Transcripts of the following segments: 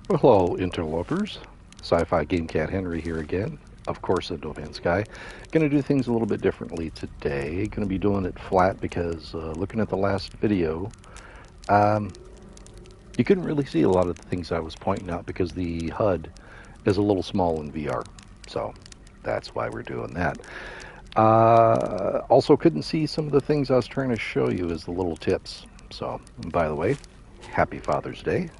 Well, hello, interlopers. Sci-Fi Game Cat Henry here again. Of course, at No Man's Sky. Going to do things a little bit differently today. Going to be doing it flat because looking at the last video, um, you couldn't really see a lot of the things I was pointing out because the HUD is a little small in VR. So that's why we're doing that. Also couldn't see some of the things I was trying to show you as the little tips. So, by the way, happy Father's Day.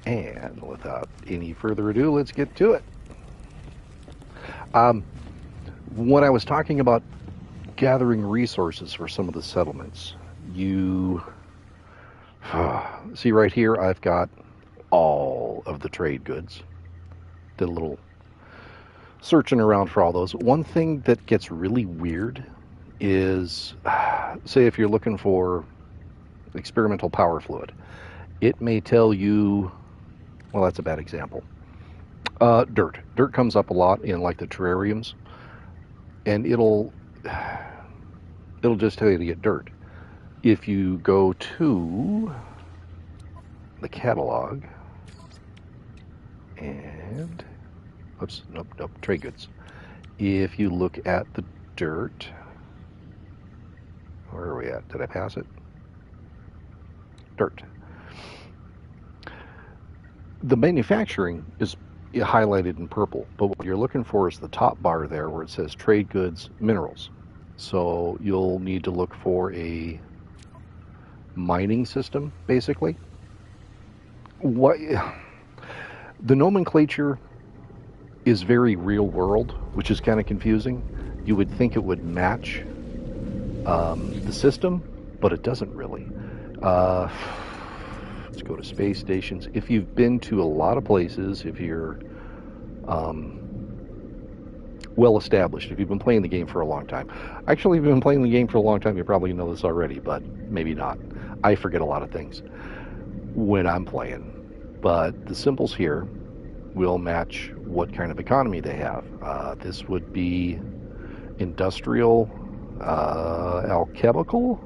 And without any further ado, let's get to it. When I was talking about gathering resources for some of the settlements, you see right here, I've got all of the trade goods. Did a little searching around for all those. One thing that gets really weird is, say if you're looking for experimental power fluid, it may tell you, well, that's a bad example. Dirt. Dirt comes up a lot in like the terrariums, and it'll just tell you to get dirt. If you go to the catalog and nope, trade goods. If you look at the dirt, where are we at? Did I pass it? Dirt. The manufacturing is highlighted in purple, but what you're looking for is the top bar there where it says trade goods, minerals. So you'll need to look for a mining system, basically. What the nomenclature is very real world, which is kind of confusing. You would think it would match the system, but it doesn't really. Let's go to space stations. If you've been to a lot of places, if you're well established, if you've been playing the game for a long time. Actually, if you've been playing the game for a long time, you probably know this already, but maybe not. I forget a lot of things when I'm playing. But the symbols here will match what kind of economy they have. This would be industrial, alchemical,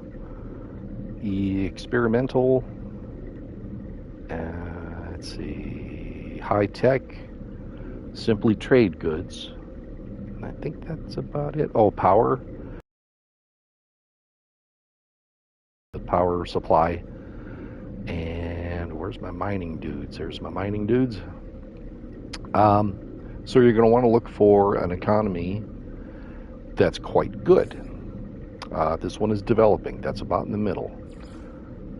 experimental, let's see, high-tech, simply trade goods. I think that's about it. Oh, power. The power supply. And where's my mining dudes? There's my mining dudes. So you're going to want to look for an economy that's quite good. This one is developing. That's about in the middle.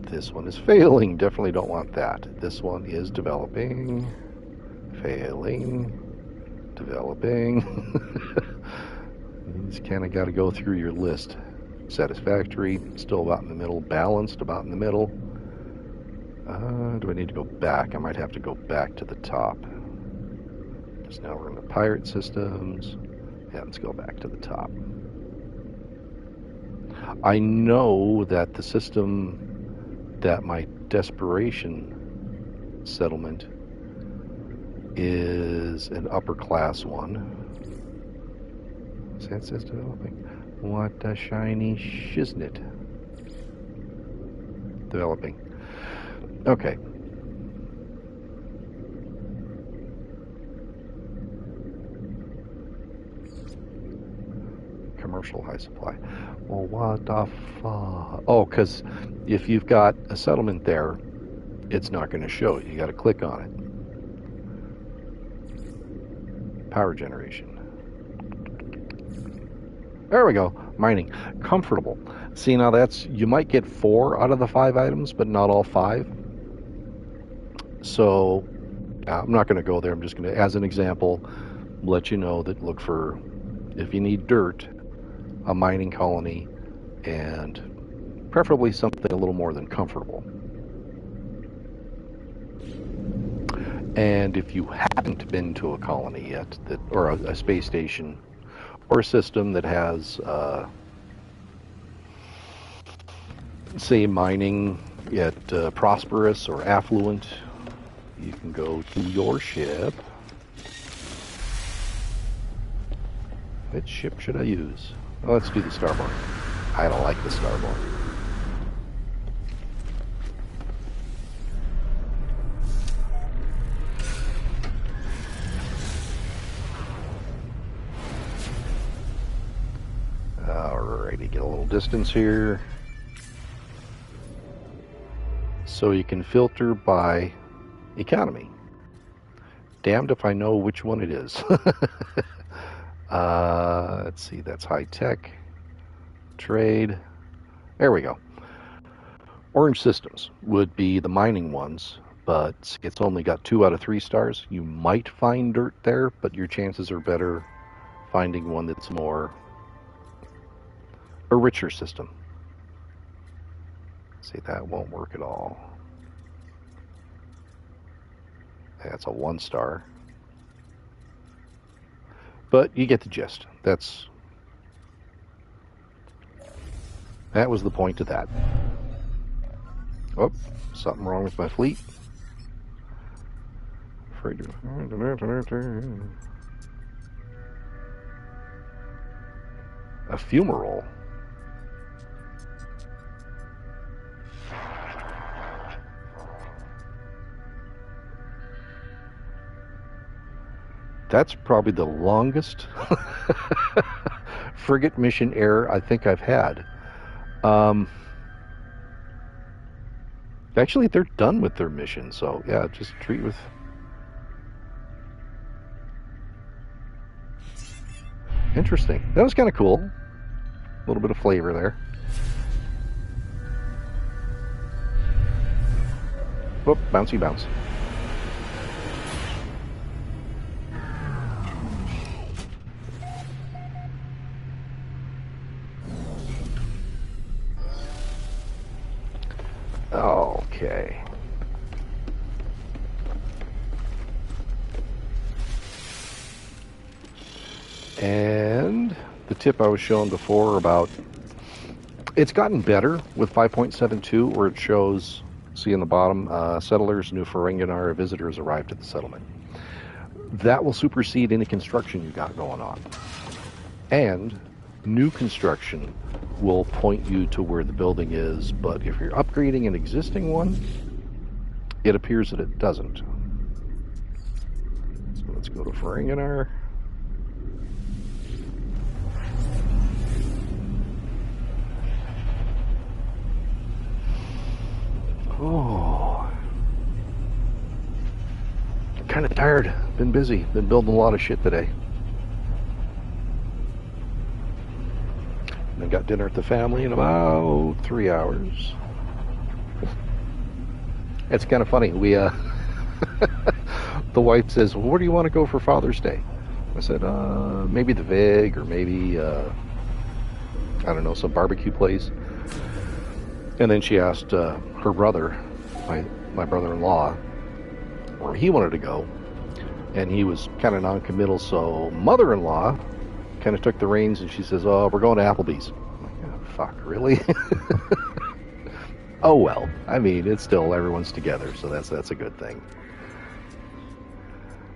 This one is failing. Definitely don't want that. This one is developing. Failing. Developing. You just kind of got to go through your list. Satisfactory. Still about in the middle. Balanced. About in the middle. Do I need to go back? I might have to go back to the top. Because now we're in the pirate systems. Yeah, let's go back to the top. I know that the system that my desperation settlement is an upper class one. That says developing. What a shiny shiznit. Developing. Okay. Commercial high supply. Well, what the fuck? Oh, because if you've got a settlement there, it's not going to show it. You got to click on it. Power generation. There we go. Mining. Comfortable. See, now that's, you might get 4 out of the 5 items, but not all 5. So, I'm not going to go there. I'm just going to, as an example, let you know that look for, if you need dirt, a mining colony, and preferably something a little more than comfortable. And if you haven't been to a colony yet, that, or a space station, or a system that has, say, mining at prosperous or affluent, you can go to your ship. Which ship should I use? Well, let's do the starboard. I don't like the starboard. distance here. So you can filter by economy. Damned if I know which one it is. Let's see, that's high tech, trade. There we go. Orange systems would be the mining ones, but it's only got 2 out of 3 stars. You might find dirt there, but your chances are better finding one that's more a richer system. See, that won't work at all. That's a 1 star. But you get the gist. That was the point of that. Oh, something wrong with my fleet. A fumarole. That's probably the longest frigate mission error I think I've had. Actually, they're done with their mission, so yeah, just treat with... Interesting. That was kind of cool. A little bit of flavor there. Whoop, bouncy bounce. Okay. And the tip I was showing before about, it's gotten better with 5.72, where it shows, see in the bottom, settlers, New Ferenginar visitors arrived at the settlement. That will supersede any construction you got going on. And new construction will point you to where the building is, but if you're upgrading an existing one, it appears that it doesn't. So let's go to Ferenginar. Oh, kind of tired. Been busy. Been building a lot of shit today. And then got dinner at the family in about 3 hours. It's kind of funny. We, the wife says, well, where do you want to go for Father's Day? I said, maybe the Vig, or maybe, I don't know, some barbecue place. And then she asked her brother, my brother-in-law, where he wanted to go. And he was kind of non-committal, so mother-in-law kind of took the reins, and she says, oh, we're going to Applebee's. I'm like, oh, fuck, really? Oh, well, I mean, it's still, everyone's together, so that's a good thing.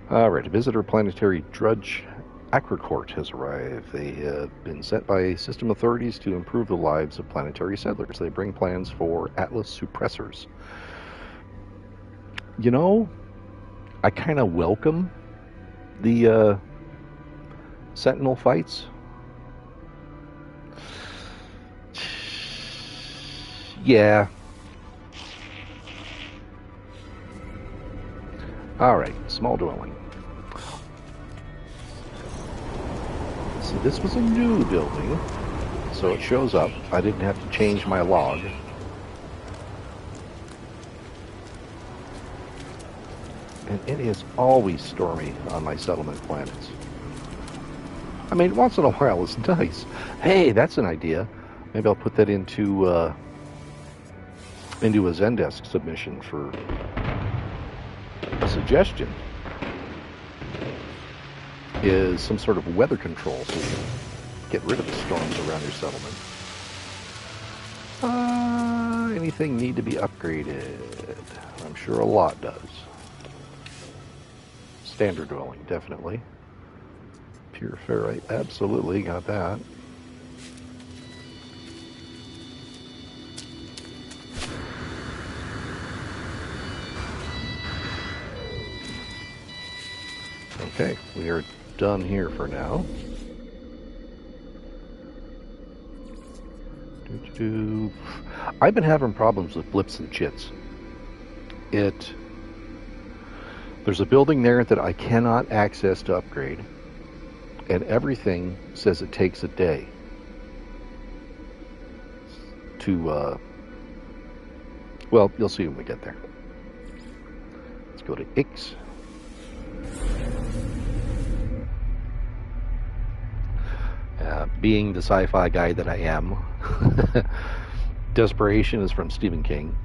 All right, a visitor planetary drudge Acrocourt has arrived. They have been sent by system authorities to improve the lives of planetary settlers. They bring plans for Atlas suppressors. You know, I kind of welcome the Sentinel fights. Yeah. All right, small dwelling. So this was a new building, so it shows up. I didn't have to change my log. And it is always stormy on my settlement planets. I mean, once in a while it's nice. Hey, that's an idea. Maybe I'll put that into a Zendesk submission for a suggestion. Is some sort of weather control so you can get rid of the storms around your settlement. Anything need to be upgraded? I'm sure a lot does. Standard dwelling, definitely. Pure ferrite, absolutely, got that. Okay, we are done here for now. I've been having problems with blips and chits. There's a building there that I cannot access to upgrade, and everything says it takes a day to, well, you'll see when we get there. Let's go to X. Being the sci-fi guy that I am, Desperation is from Stephen King,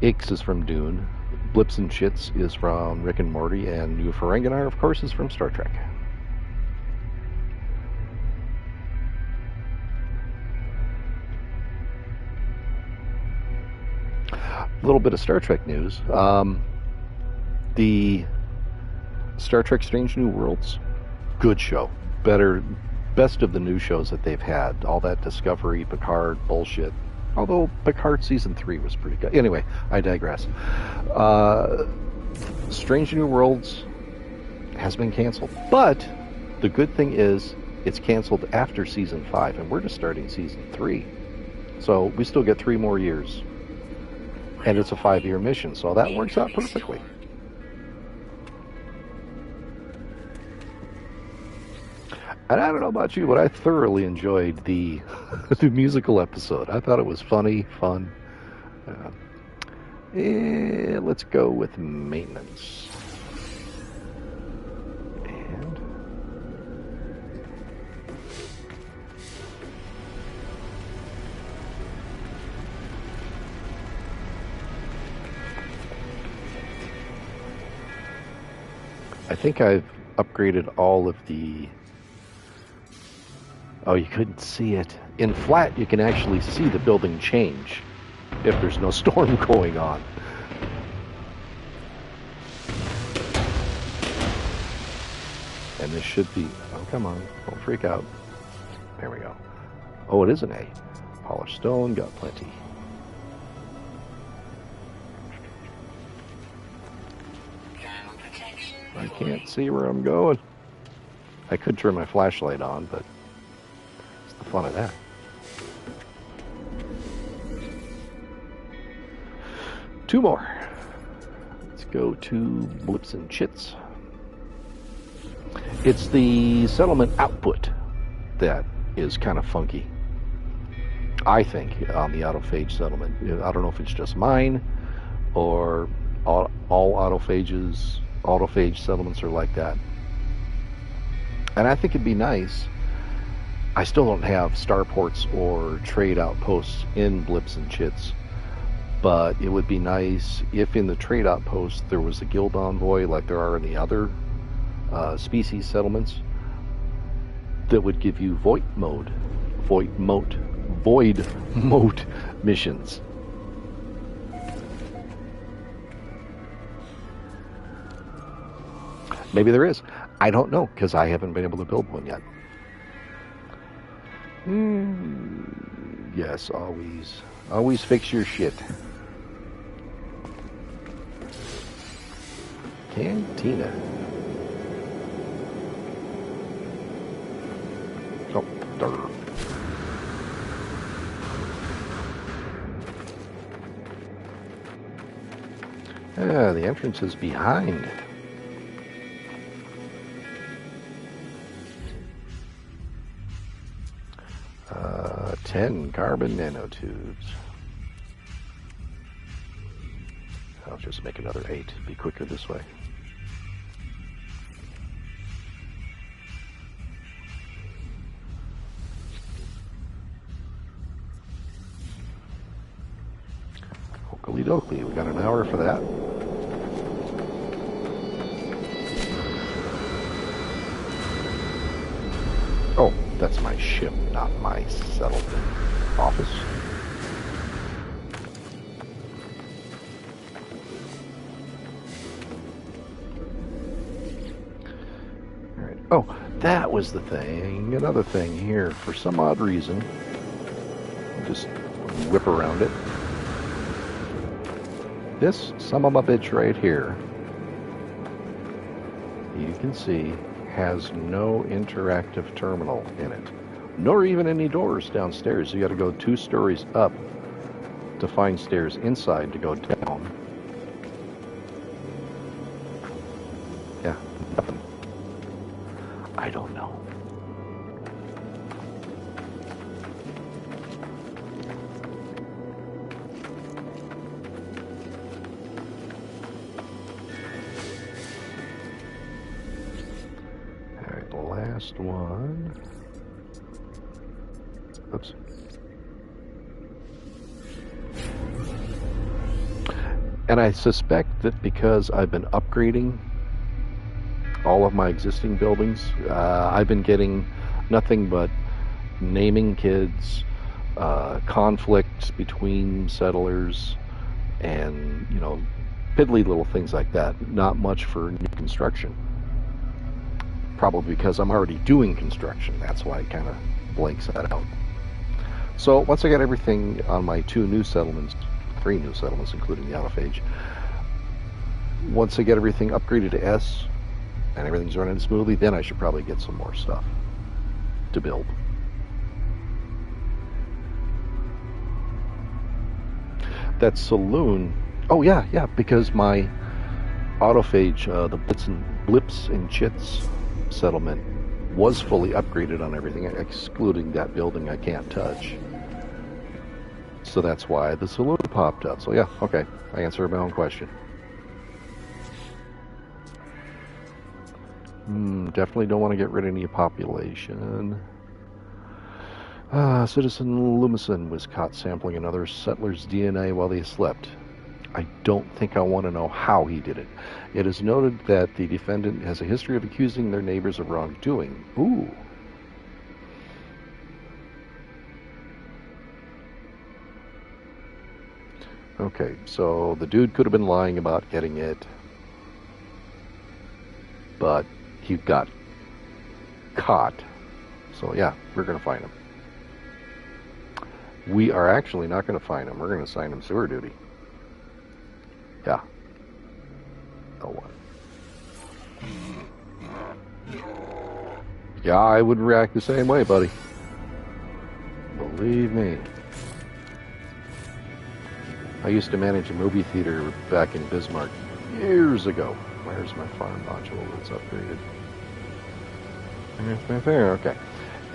X is from Dune, Blips and Chits is from Rick and Morty, and New Ferenginar, of course, is from Star Trek. A little bit of Star Trek news. The Star Trek Strange New Worlds, good show. Best of the new shows that they've had. All that Discovery, Picard bullshit. Although Picard Season 3 was pretty good. Anyway, I digress. Strange New Worlds has been canceled. But the good thing is it's canceled after Season 5, and we're just starting Season 3. So we still get 3 more years. And it's a 5-year mission, so that works out perfectly. And I don't know about you, but I thoroughly enjoyed the the musical episode. I thought it was funny, fun. Let's go with maintenance. And I think I've upgraded all of the... Oh, you couldn't see it. In flat, you can actually see the building change if there's no storm going on. And this should be... Oh, come on. Don't freak out. There we go. Oh, it is an A. Polished stone, got plenty. I can't see where I'm going. I could turn my flashlight on, but... the fun of that. Two more. Let's go to Blips and Chits. It's the settlement output that is kind of funky, I think, on the autophage settlement. I don't know if it's just mine or all autophage settlements are like that. And I think it'd be nice. I still don't have starports or trade outposts in Blips and Chits, but it would be nice if in the trade outpost there was a guild envoy like there are in the other species settlements that would give you void mote missions. Maybe there is. I don't know, because I haven't been able to build one yet. Yes, always fix your shit. Cantina. Oh, dirt. The entrance is behind. 10 carbon nanotubes. I'll just make another 8. Be quicker this way. Oakley dokley, we got an hour for that. Oh, that's my ship, not my settlement office. All right. Oh, that was the thing. Another thing here. For some odd reason, I'll just whip around it. This son of a bitch right here, you can see, has no interactive terminal in it. nor even any doors downstairs. You got to go 2 stories up to find stairs inside to go down. Yeah, nothing. I don't know. All right, the last one. Oops. And I suspect that because I've been upgrading all of my existing buildings, I've been getting nothing but naming kids, conflicts between settlers, and, you know, piddly little things like that. Not much for new construction. Probably because I'm already doing construction. That's why it kind of blanks that out. So once I got everything on my 2 new settlements, 3 new settlements, including the autophage, once I get everything upgraded to S and everything's running smoothly, then I should probably get some more stuff to build. That saloon, oh yeah, because my autophage, the Blips and Chits settlement, was fully upgraded on everything, excluding that building I can't touch. So that's why the saloon popped up. So yeah, okay, I answered my own question. Definitely don't want to get rid of any population. Citizen Lumison was caught sampling another settler's DNA while they slept. I don't think I want to know how he did it. It is noted that the defendant has a history of accusing their neighbors of wrongdoing. Ooh. Okay, so the dude could have been lying about getting it, but he got caught. So yeah, we're going to find him. We are actually not going to find him. We're going to assign him sewer duty. Yeah. Oh, what? Yeah, I would react the same way, buddy. Believe me. I used to manage a movie theater back in Bismarck years ago. Where's my farm module that's upgraded? There, okay.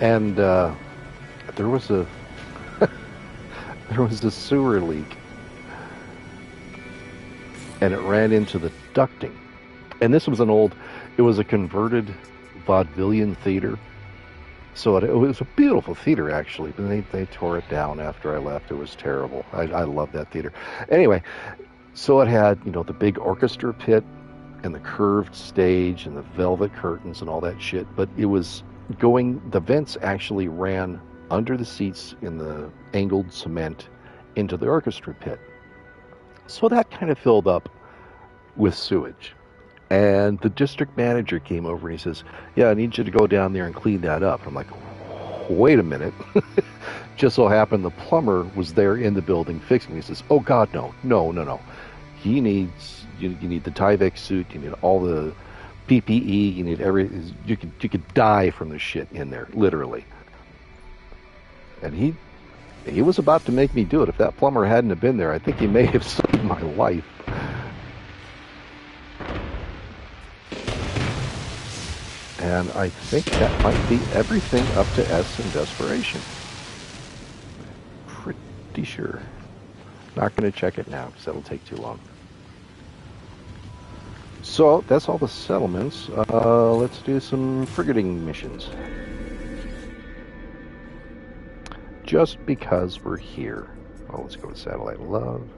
And there was a there was a sewer leak, and it ran into the ducting. And this was it was a converted vaudevillian theater. So it was a beautiful theater, actually, but they tore it down after I left. It was terrible. I love that theater. Anyway, so it had, you know, the big orchestra pit and the curved stage and the velvet curtains and all that shit, but it was the vents actually ran under the seats in the angled cement into the orchestra pit. So that kind of filled up with sewage. And the district manager came over and he says, yeah, I need you to go down there and clean that up. I'm like, wait a minute. Just so happened the plumber was there in the building fixing it. He says, oh God, no. You need the Tyvek suit, you need all the PPE, you need you could die from the shit in there, literally. And he was about to make me do it. If that plumber hadn't have been there, I think he may have saved my life. And I think that might be everything up to S in desperation. Pretty sure. Not going to check it now because that'll take too long. So that's all the settlements. Let's do some frigating missions. Just because we're here. Oh, let's go to Satellite Love.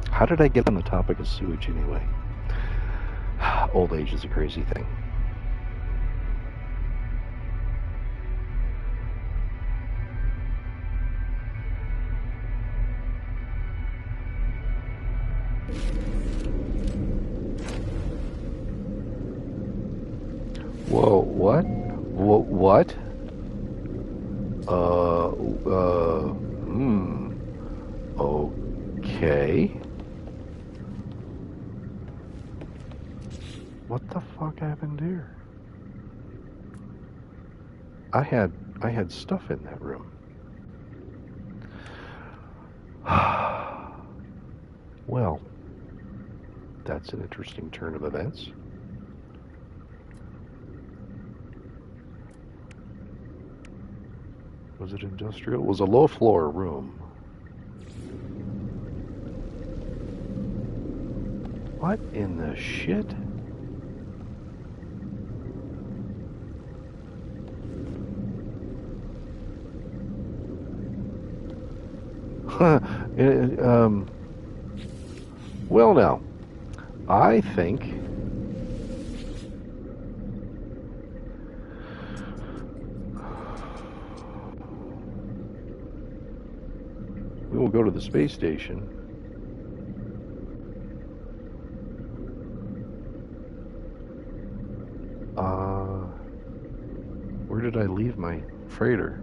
How did I get on the topic of sewage anyway? Old age is a crazy thing. Whoa, what? What? Okay. What the fuck happened here? I had stuff in that room. Well, that's an interesting turn of events. Was it industrial? It was a low floor room. What in the shit? Well now, I think we will go to the space station. Where did I leave my freighter?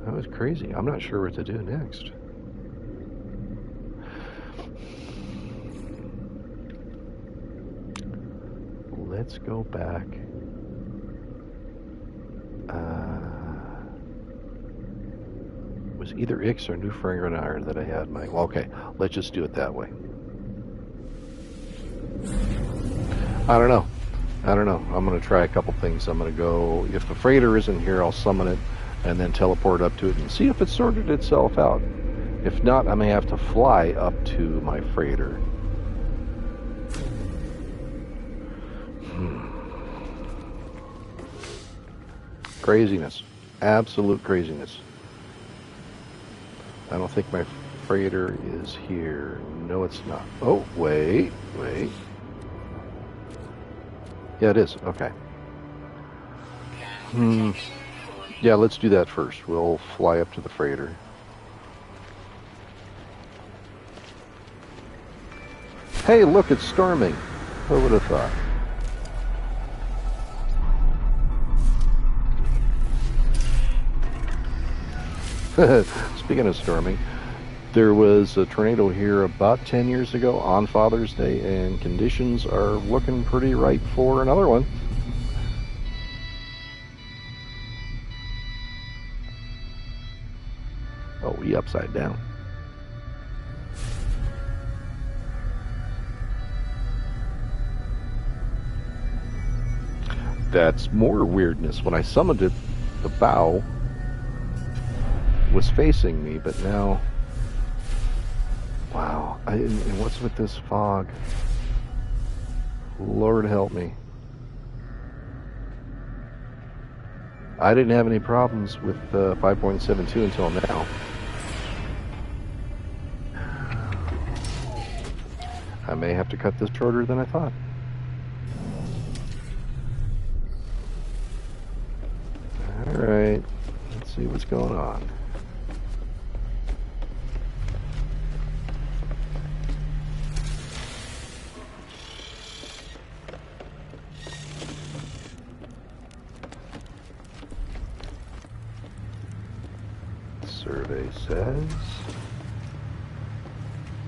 That was crazy. I'm not sure what to do next. Let's go back. It was either Ix or New Frankfurt that I had my... Well, okay, let's just do it that way. I don't know. I'm going to try a couple things. I'm going to go... If the freighter isn't here, I'll summon it and then teleport up to it and see if it sorted itself out. If not, I may have to fly up to my freighter. Craziness. Absolute craziness. I don't think my freighter is here. No, it's not. Oh, wait. Yeah, it is. Okay. Yeah, let's do that first. We'll fly up to the freighter. Hey, look, it's storming. Who would have thought? Speaking of storming, there was a tornado here about 10 years ago on Father's Day, and conditions are looking pretty ripe for another one. Oh, we upside down. That's more weirdness. When I summoned it, the bow was facing me, but now... Wow. And what's with this fog? Lord help me. I didn't have any problems with 5.72 until now. I may have to cut this shorter than I thought. Alright, let's see what's going on. Survey says...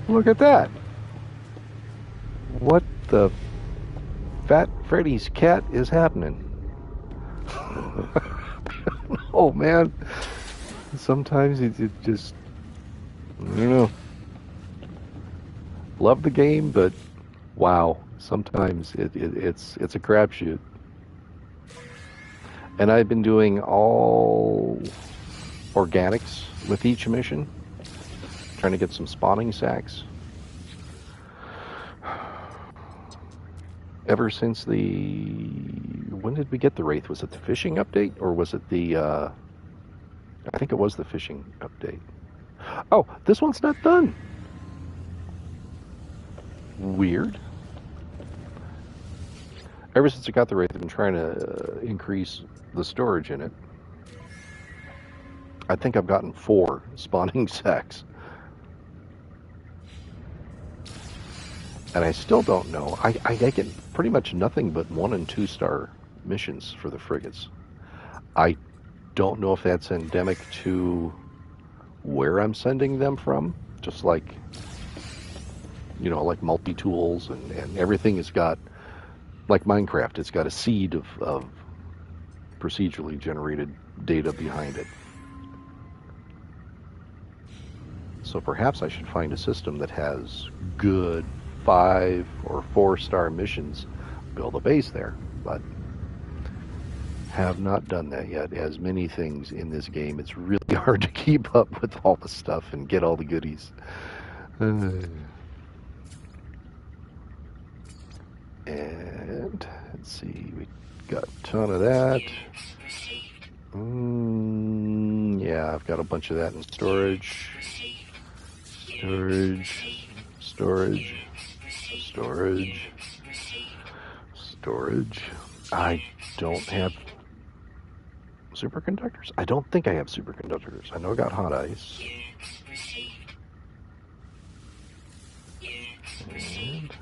Look at that! What the Fat Freddy's cat is happening? Oh man, sometimes it just, I don't know. Love the game, but wow, sometimes it's a crapshoot. And I've been doing all organics with each mission, trying to get some spawning sacks. Ever since when did we get the Wraith? Was it the fishing update, or was it the, I think it was the fishing update. Oh, this one's not done. Weird. Ever since I got the Wraith, I've been trying to increase the storage in it. I think I've gotten 4 spawning sacks. And I still don't know. I get pretty much nothing but 1- and 2-star missions for the frigates. I don't know if that's endemic to where I'm sending them from, just like, like multi-tools and everything has got, like Minecraft, it's got a seed of procedurally generated data behind it. So perhaps I should find a system that has good 5 or 4-star missions, build a base there, but have not done that yet. As many things in this game, it's really hard to keep up with all the stuff and get all the goodies. And let's see, we got a ton of that. Yeah, I've got a bunch of that in storage. Storage. I don't have superconductors? I don't think I have superconductors. I know I got hot ice. And,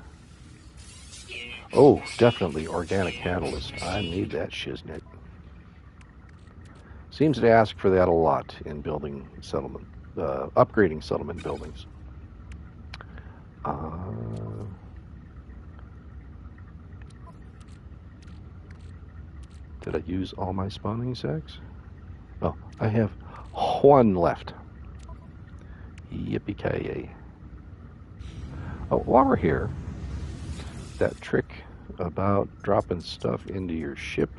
oh, definitely organic catalyst. I need that shiznit. Seems to ask for that a lot in building settlement, upgrading settlement buildings. Did I use all my spawning sacks? Oh, I have 1 left. Yippee-ki-yay. Oh, while we're here, that trick about dropping stuff into your ship.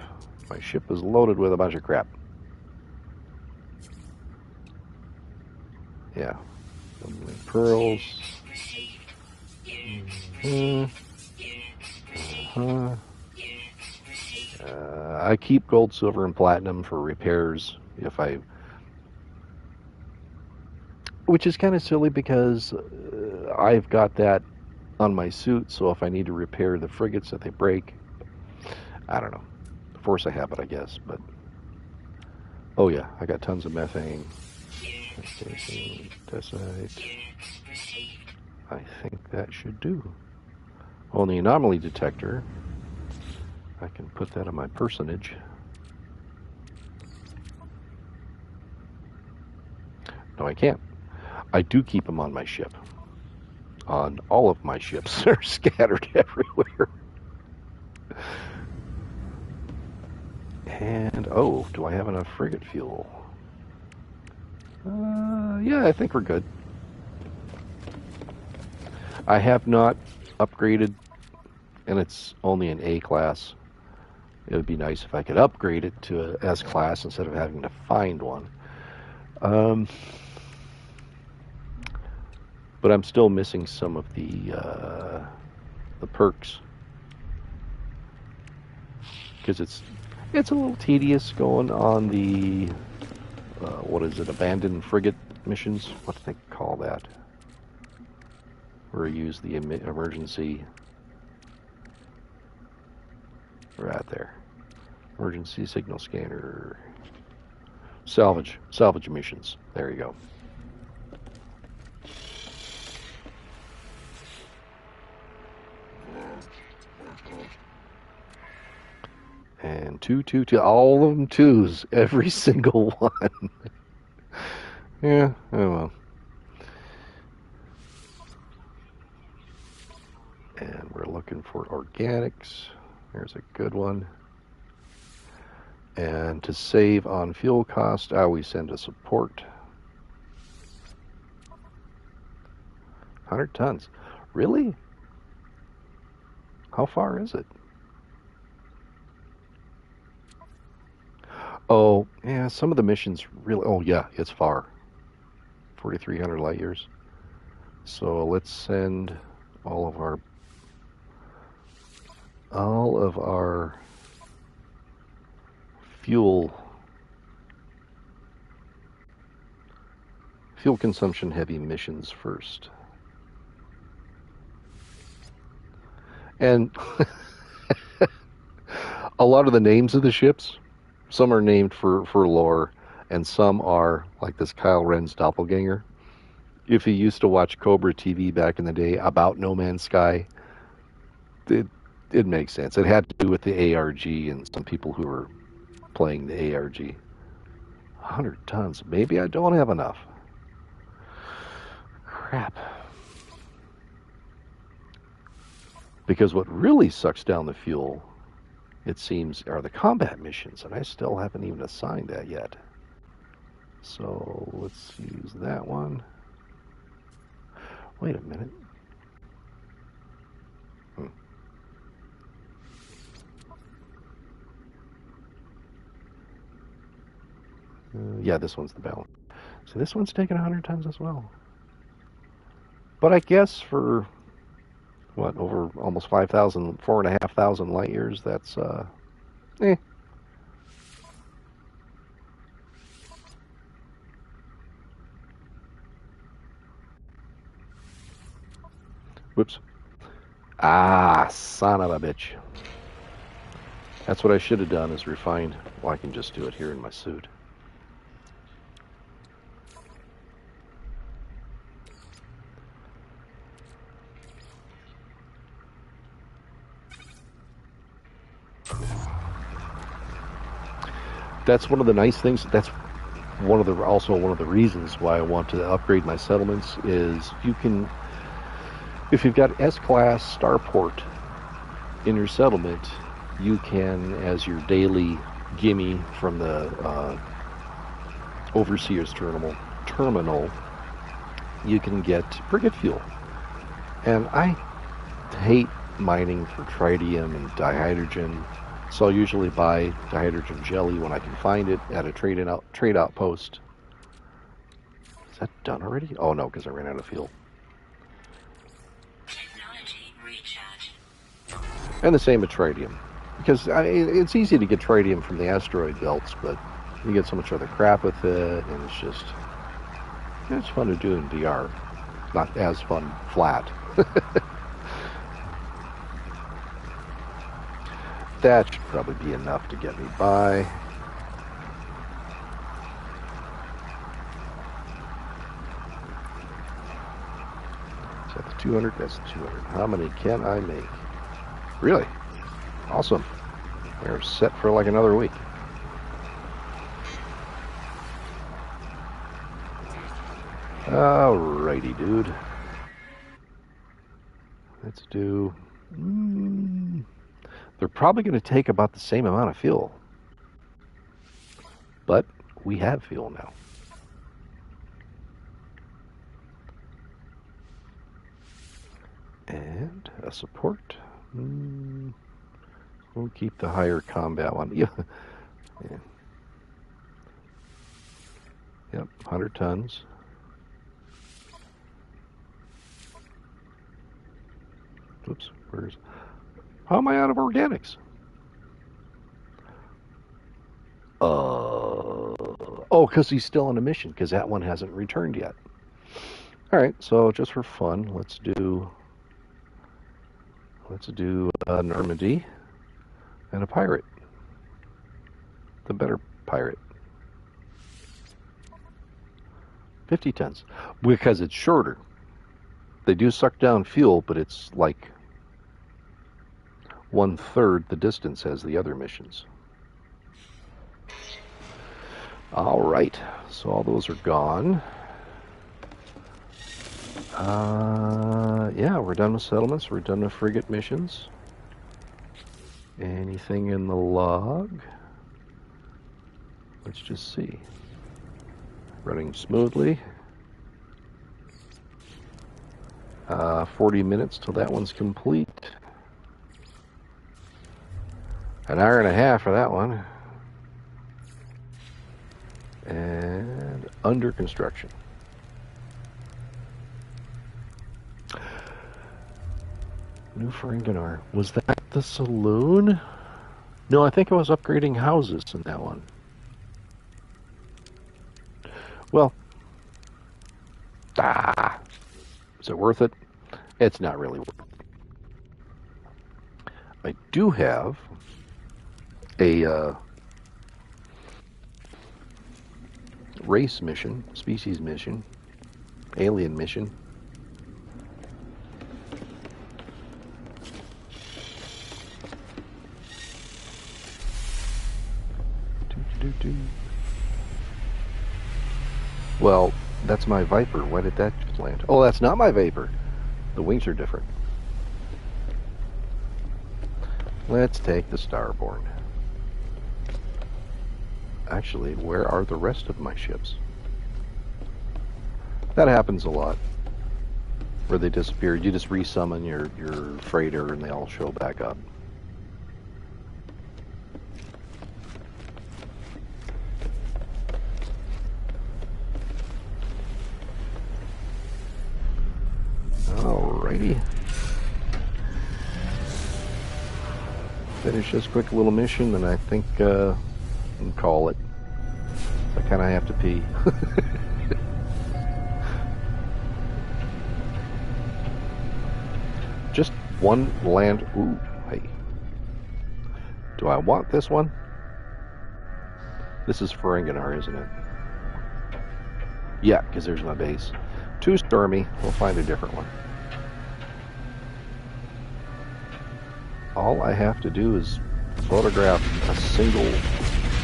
My ship is loaded with a bunch of crap. Yeah. Pearls. I keep gold, silver, and platinum for repairs which is kind of silly because I've got that on my suit, so if I need to repair the frigates that they break, I don't know. Force a habit, I guess, but oh yeah, I got tons of methane. I think that should do. On the anomaly detector, I can put that on my personage. No, I can't. I do keep them on my ship. On all of my ships. They're scattered everywhere. And, oh, do I have enough frigate fuel? Yeah, I think we're good. I have not upgraded, and it's only an A class. It would be nice if I could upgrade it to a S class instead of having to find one. But I'm still missing some of the perks, because it's a little tedious going on the what is it, abandoned frigate missions? What do they call that? Where you use the emergency right there, emergency signal scanner, salvage missions. There you go. And 2, 2, 2, all of them 2s, every single one. Yeah, oh well. And we're looking for organics. There's a good one. And to save on fuel cost, I always send a support. 100 tons. Really? How far is it? Oh, yeah, some of the missions really... Oh, yeah, it's far. 4,300 light years. So let's send all of our fuel consumption heavy missions first. And a lot of the names of the ships, some are named for lore, and some are like this Kyle Ren's doppelganger. If you used to watch Cobra TV back in the day about No Man's Sky, it makes sense. It had to do with the ARG and some people who were playing the ARG. 100 tons. Maybe I don't have enough. crap. Because what really sucks down the fuel, it seems, are the combat missions, and I still haven't even assigned that yet. So let's use that one. Wait a minute. Yeah, this one's the balance. So this one's taking 100 tons as well. But I guess for, what, over almost 5,000, 4,500 light years, that's, eh. Whoops. Ah, son of a bitch. That's what I should have done, is refined. Well, I can just do it here in my suit. That's one of the nice things. That's also one of the reasons why I want to upgrade my settlements is you can, if you've got S-class starport in your settlement, you can, as your daily gimme from the overseer's terminal, you can get frigate fuel. And I hate mining for tritium and dihydrogen, so I'll usually buy dihydrogen jelly when I can find it at a trade outpost. Is that done already? Oh no, because I ran out of fuel. Technology recharge. And the same with tritium, because it's easy to get tritium from the asteroid belts, but you get so much other crap with it, and it's fun to do in VR. Not as fun flat. That should probably be enough to get me by. Is that the 200? That's the 200. How many can I make? Really? Awesome. We're set for like another week. Alrighty, dude. Let's do... They're probably going to take about the same amount of fuel. But we have fuel now. And a support. We'll keep the higher combat one. Yeah. Yep, 100 tons. Oops, where's... How am I out of organics? Oh, because he's still on a mission, because that one hasn't returned yet. All right, so just for fun, let's do Normandy and a pirate. The better pirate. 50 tons, because it's shorter. They do suck down fuel, but it's like 1/3 the distance as the other missions. All right, so all those are gone. Yeah, we're done with settlements. We're done with frigate missions. Anything in the log? Let's just see. Running smoothly. 40 minutes till that one's complete. An hour and a half for that one. And under construction. New Ferenginar. Was that the saloon? No, I think I was upgrading houses in that one. Well, is it worth it? It's not really worth it. I do have a race mission, species mission, alien mission. Well, That's my Viper. Why did that just land? Oh, that's not my Viper. The wings are different. Let's take the Starborn. Actually, where are the rest of my ships? That happens a lot. Where they disappear. You just resummon your freighter and they all show back up. Alrighty. Finish this quick little mission, and I think and call it. I kind of have to pee. Just one land. Ooh, hey. Do I want this one? This is Ferenginar, isn't it? Yeah, because there's my base. Too stormy. We'll find a different one. All I have to do is photograph a single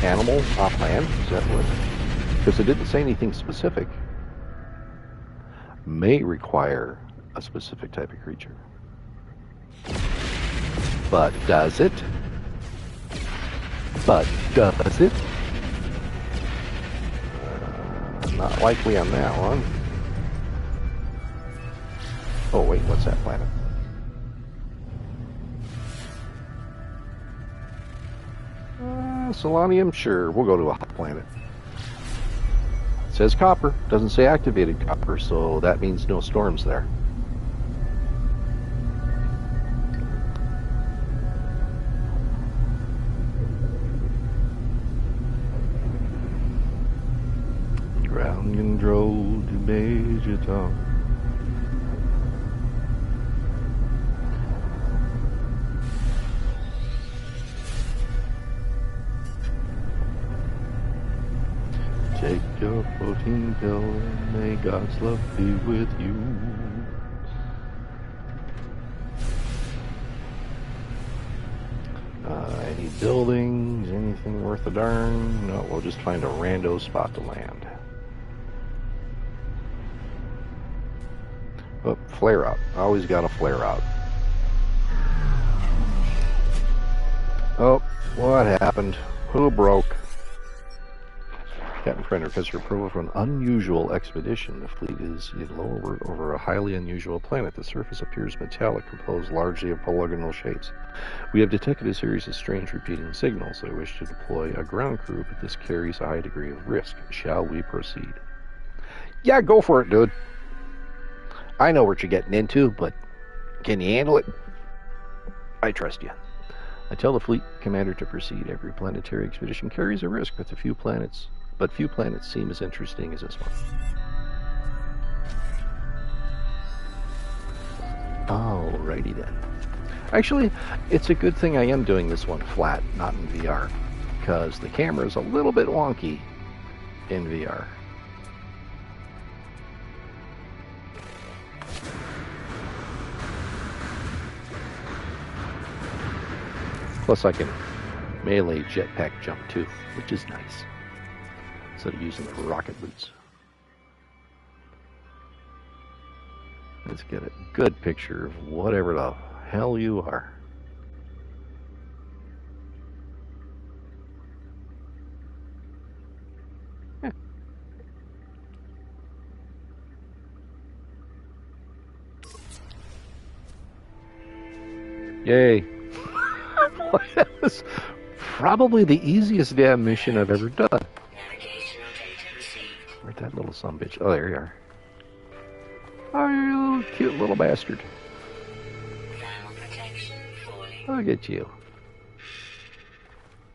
animal off land. Is that what? Because it didn't say anything specific. May require a specific type of creature. But does it? But does it? Not likely on that one. Oh wait, what's that planet? Solanium? Sure, we'll go to a hot planet. It says copper, doesn't say activated copper, so that means no storms there. Ground control to Major Tom. Take your protein pill and may God's love be with you. Any buildings, anything worth a darn? No, we'll just find a rando spot to land. Oh, flare out. Always got a flare out. Oh, what happened? Who broke? Captain Friend requests your approval for an unusual expedition. The fleet is in low orbit over a highly unusual planet. The surface appears metallic, composed largely of polygonal shapes. We have detected a series of strange repeating signals. I wish to deploy a ground crew, but this carries a high degree of risk. Shall we proceed? Yeah, go for it, dude. I know what you're getting into, but can you handle it? I trust you. I tell the fleet commander to proceed. Every planetary expedition carries a risk with a few planets. But few planets seem as interesting as this one. Alrighty then. Actually, it's a good thing I am doing this one flat, not in VR, because the camera is a little bit wonky in VR. Plus I can melee jetpack jump too, which is nice. Instead of using the rocket boots. Let's get a good picture of whatever the hell you are. Yeah. Yay. That was probably the easiest damn mission I've ever done. Where'd that little sumbitch? Oh, there you are. Oh, you're a little cute little bastard. Look at you.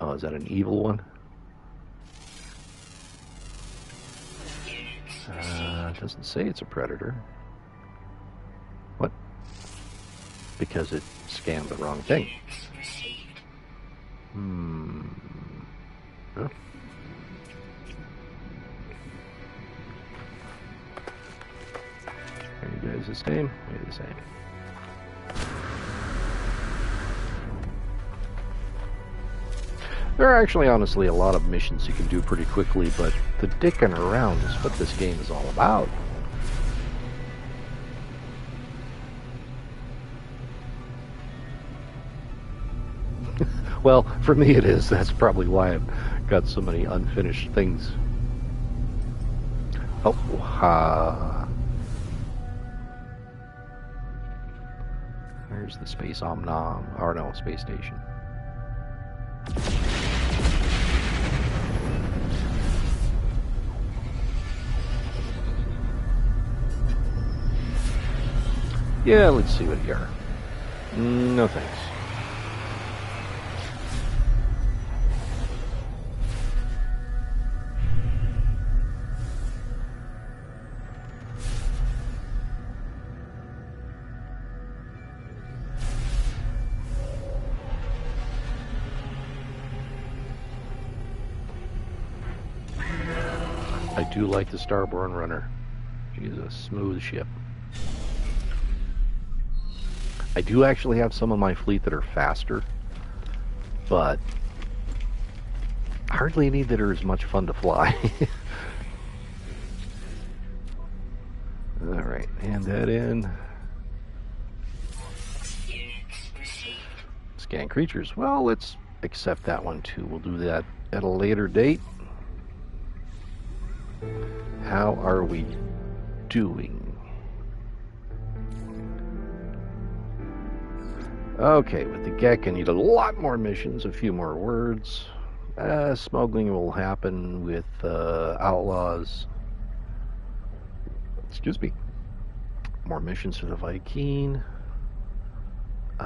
Oh, is that an evil one? It doesn't say it's a predator. What? Because it scanned the wrong thing. Huh? Are you guys the same? You're the same. There are actually, honestly, a lot of missions you can do pretty quickly, but the dicking around is what this game is all about. Well, for me it is. That's probably why I've got so many unfinished things. Oh, there's the space omnom, or no, space station. Yeah, let's see what here. No thanks. I do like the Starborn Runner. She's a smooth ship. I do actually have some of my fleet that are faster, but hardly any that are as much fun to fly. Alright, hand that in. Scan creatures. Well, let's accept that one too. We'll do that at a later date. How are we doing? Okay, with the Gek, I need a lot more missions, a few more words. Smuggling will happen with outlaws. Excuse me. More missions for the Viking. A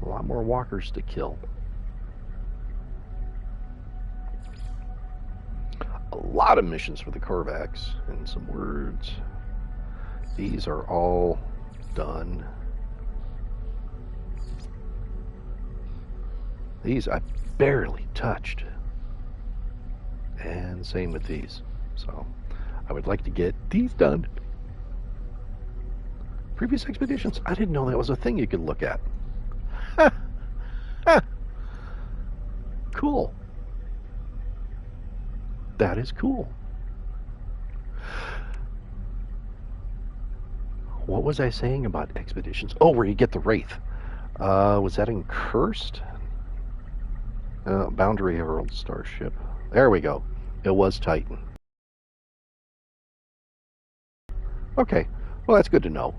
lot more walkers to kill. A lot of missions for the Korvax and some words. These are all done. These I barely touched. And same with these. So I would like to get these done. Previous expeditions, I didn't know that was a thing you could look at. Cool. That is cool. What was I saying about expeditions? Oh, where you get the Wraith. Was that in Cursed? Boundary Herald Starship. There we go. It was Titan. Okay. Well, that's good to know.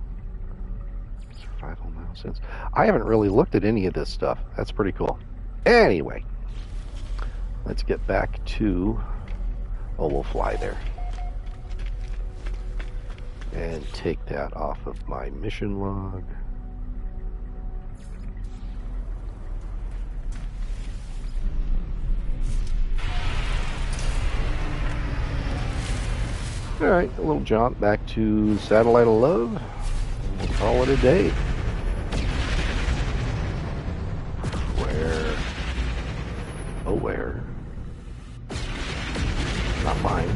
Survival nonsense. I haven't really looked at any of this stuff. That's pretty cool. Anyway, let's get back to... Oh, we'll fly there. And take that off of my mission log. Alright, a little jaunt back to Satellite of Love. We'll call it a day. Where? Oh, where? Not mine.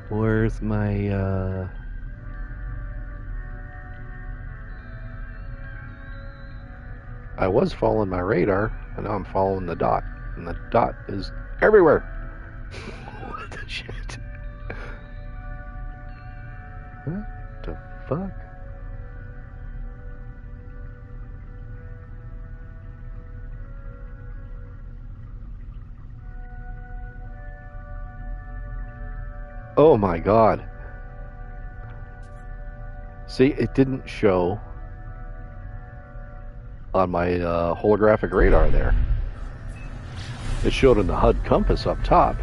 Where's my, I was following my radar, and now I'm following the dot. And the dot is everywhere. What the shit? What the fuck? Oh my god. See, it didn't show on my holographic radar there. It showed in the HUD compass up top.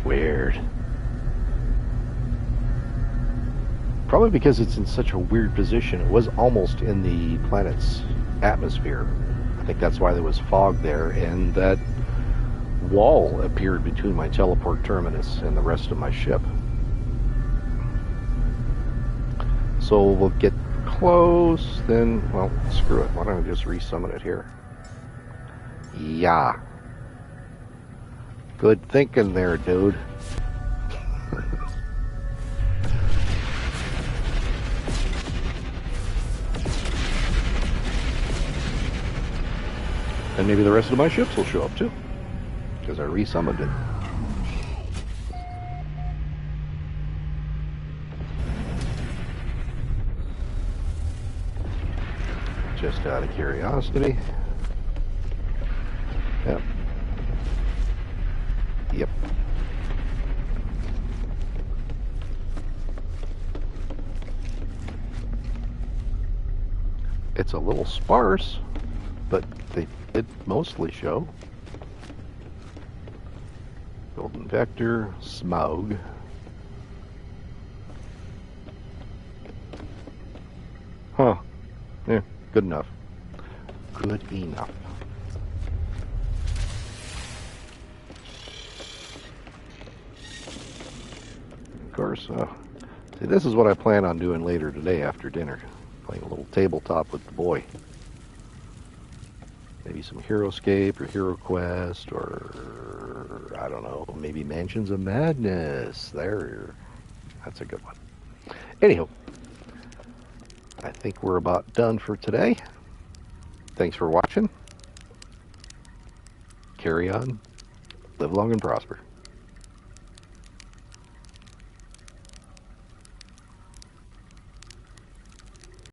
Weird. Probably because it's in such a weird position. It was almost in the planet's atmosphere. I think that's why there was fog there, and that wall appeared between my teleport terminus and the rest of my ship. So we'll get close, then, well, screw it. Why don't I just resummon it here? Yeah. Good thinking there, dude. And maybe the rest of my ships will show up too, because I resummoned it. Just out of curiosity. Yep. Yep. It's a little sparse, but they did mostly show. Golden Vector, Smaug. Huh. Yeah, good enough. Good enough. Of course, see, this is what I plan on doing later today after dinner. Playing a little tabletop with the boy. Maybe some Heroescape or Hero Quest or, I don't know, maybe Mansions of Madness. That's a good one. Anyhow, I think we're about done for today. Thanks for watching. Carry on. Live long and prosper.